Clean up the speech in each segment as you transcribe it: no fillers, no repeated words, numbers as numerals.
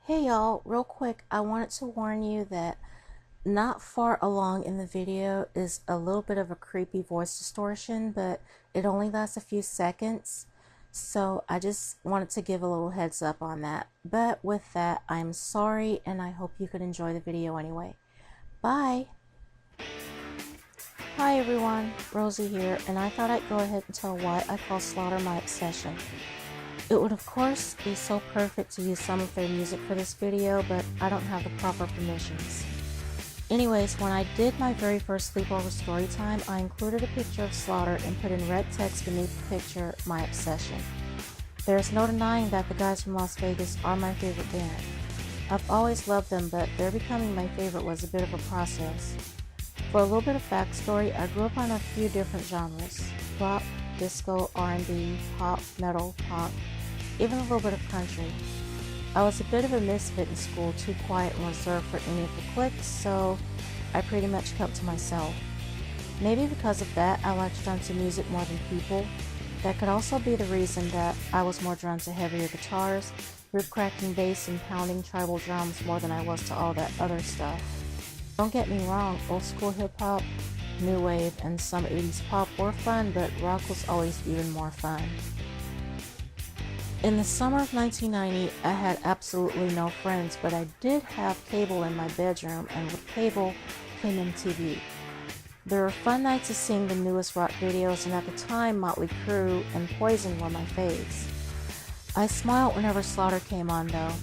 Hey y'all, real quick, I wanted to warn you that not far along in the video is a little bit of a creepy voice distortion, but it only lasts a few seconds. So I just wanted to give a little heads up on that. But with that, I'm sorry and I hope you could enjoy the video anyway. Bye! Hi everyone, Rosie here, and I thought I'd go ahead and tell why I call Slaughter my obsession. It would of course be so perfect to use some of their music for this video, but I don't have the proper permissions. Anyways, when I did my very first sleepover story time, I included a picture of Slaughter and put in red text beneath the picture, my obsession. There's no denying that the guys from Las Vegas are my favorite band. I've always loved them, but their becoming my favorite was a bit of a process. For a little bit of backstory, I grew up on a few different genres: rock, disco, R&B, pop, metal, punk, even a little bit of country. I was a bit of a misfit in school, too quiet and reserved for any of the cliques, so I pretty much kept to myself. Maybe because of that, I latched onto music more than people. That could also be the reason that I was more drawn to heavier guitars, rib-cracking bass, and pounding tribal drums more than I was to all that other stuff. Don't get me wrong, old school hip-hop, new wave, and some 80s pop were fun, but rock was always even more fun. In the summer of 1990, I had absolutely no friends, but I did have cable in my bedroom, and with cable came MTV. There were fun nights of seeing the newest rock videos, and at the time, Motley Crue and Poison were my faves. I smiled whenever Slaughter came on, though.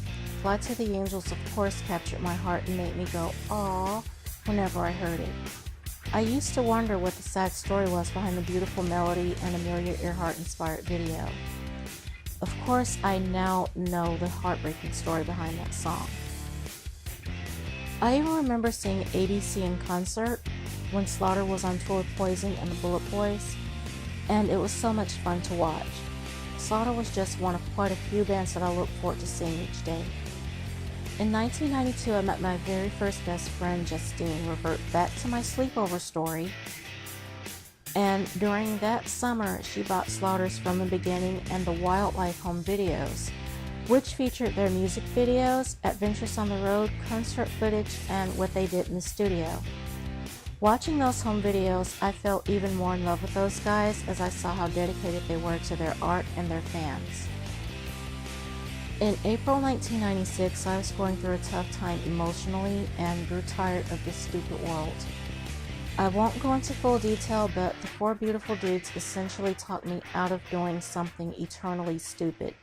Fly to the Angels, of course, captured my heart and made me go, "Aww," whenever I heard it. I used to wonder what the sad story was behind the beautiful melody and Amelia Earhart-inspired video. Of course, I now know the heartbreaking story behind that song. I even remember seeing ABC in concert when Slaughter was on tour with Poison and the Bullet Boys, and it was so much fun to watch. Slaughter was just one of quite a few bands that I look forward to seeing each day. In 1992, I met my very first best friend, Justine. Revert back to my sleepover story. And during that summer, she bought Slaughter's From the Beginning and the Wildlife home videos, which featured their music videos, adventures on the road, concert footage, and what they did in the studio. Watching those home videos, I fell even more in love with those guys as I saw how dedicated they were to their art and their fans. In April 1996, I was going through a tough time emotionally and grew tired of this stupid world. I won't go into full detail, but the four beautiful dudes essentially talked me out of doing something eternally stupid,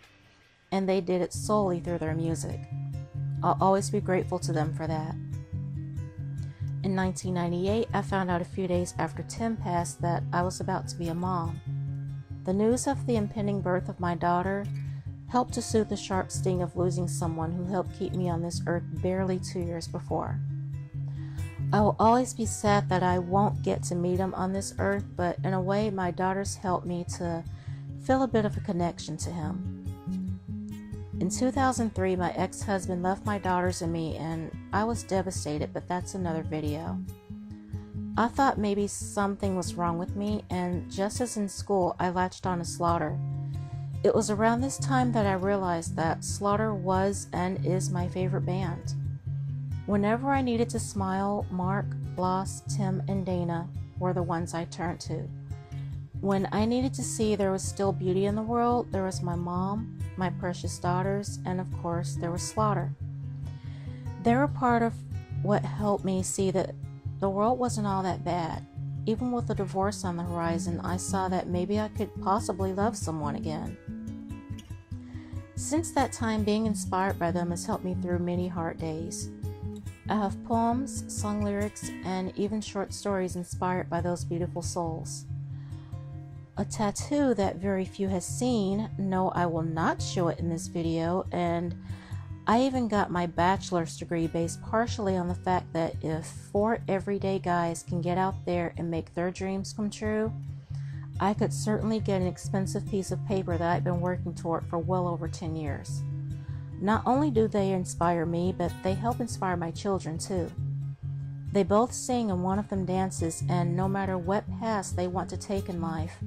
and they did it solely through their music. I'll always be grateful to them for that. In 1998, I found out a few days after Tim passed that I was about to be a mom. The news of the impending birth of my daughter helped to soothe the sharp sting of losing someone who helped keep me on this earth barely 2 years before. I will always be sad that I won't get to meet him on this earth, but in a way, my daughters helped me to feel a bit of a connection to him. In 2003, my ex-husband left my daughters and me, and I was devastated, but that's another video. I thought maybe something was wrong with me, and just as in school, I latched on to Slaughter. It was around this time that I realized that Slaughter was and is my favorite band. Whenever I needed to smile, Mark, Bloss, Tim, and Dana were the ones I turned to. When I needed to see there was still beauty in the world, there was my mom, my precious daughters, and of course, there was Slaughter. They were part of what helped me see that the world wasn't all that bad. Even with a divorce on the horizon, I saw that maybe I could possibly love someone again. Since that time, being inspired by them has helped me through many hard days. I have poems, song lyrics, and even short stories inspired by those beautiful souls. A tattoo that very few has seen. No, I will not show it in this video, and I even got my bachelor's degree based partially on the fact that if 4 everyday guys can get out there and make their dreams come true, I could certainly get an expensive piece of paper that I've been working toward for well over 10 years. Not only do they inspire me, but they help inspire my children too. They both sing and one of them dances, and no matter what path they want to take in life,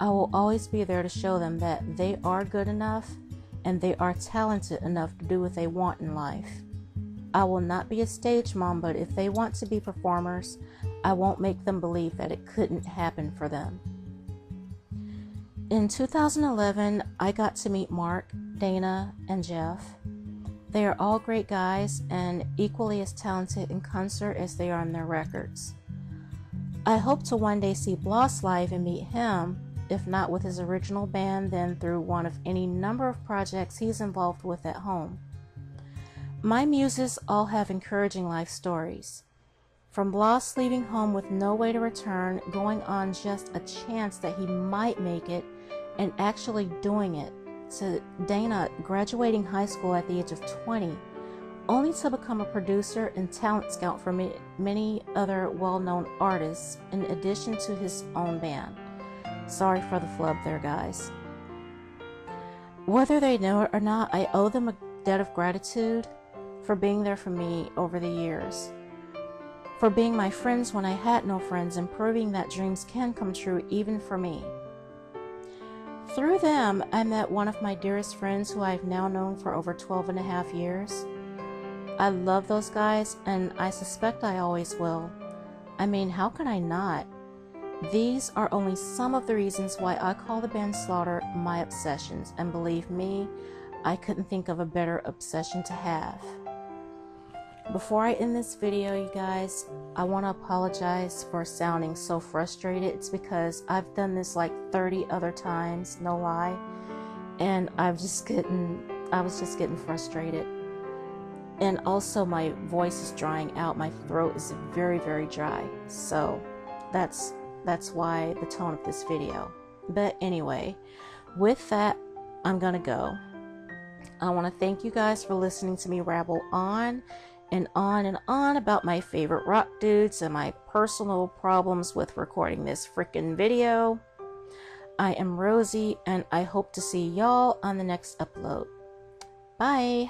I will always be there to show them that they are good enough and they are talented enough to do what they want in life. I will not be a stage mom, but if they want to be performers, I won't make them believe that it couldn't happen for them. In 2011, I got to meet Mark, Dana, and Jeff. They are all great guys and equally as talented in concert as they are on their records. I hope to one day see Bloss live and meet him, if not with his original band, then through one of any number of projects he's involved with at home. My muses all have encouraging life stories. From Bloss leaving home with no way to return, going on just a chance that he might make it, and actually doing it, to Dana graduating high school at the age of 20, only to become a producer and talent scout for many other well-known artists, in addition to his own band. Sorry for the flub there, guys. Whether they know it or not, I owe them a debt of gratitude for being there for me over the years, for being my friends when I had no friends, and proving that dreams can come true even for me. Through them, I met one of my dearest friends who I've now known for over 12 and a half years. I love those guys, and I suspect I always will. I mean, how can I not? These are only some of the reasons why I call the band Slaughter my obsessions, and believe me, I couldn't think of a better obsession to have. Before I end this video, you guys, I want to apologize for sounding so frustrated. It's because I've done this like 30 other times, no lie, and I was just getting frustrated. And also my voice is drying out. My throat is very, very dry. So that's why the tone of this video. But anyway, with that, I'm gonna go. I want to thank you guys for listening to me rabble on and on about my favorite rock dudes and my personal problems with recording this freaking video. I am Rosie, and I hope to see y'all on the next upload. Bye!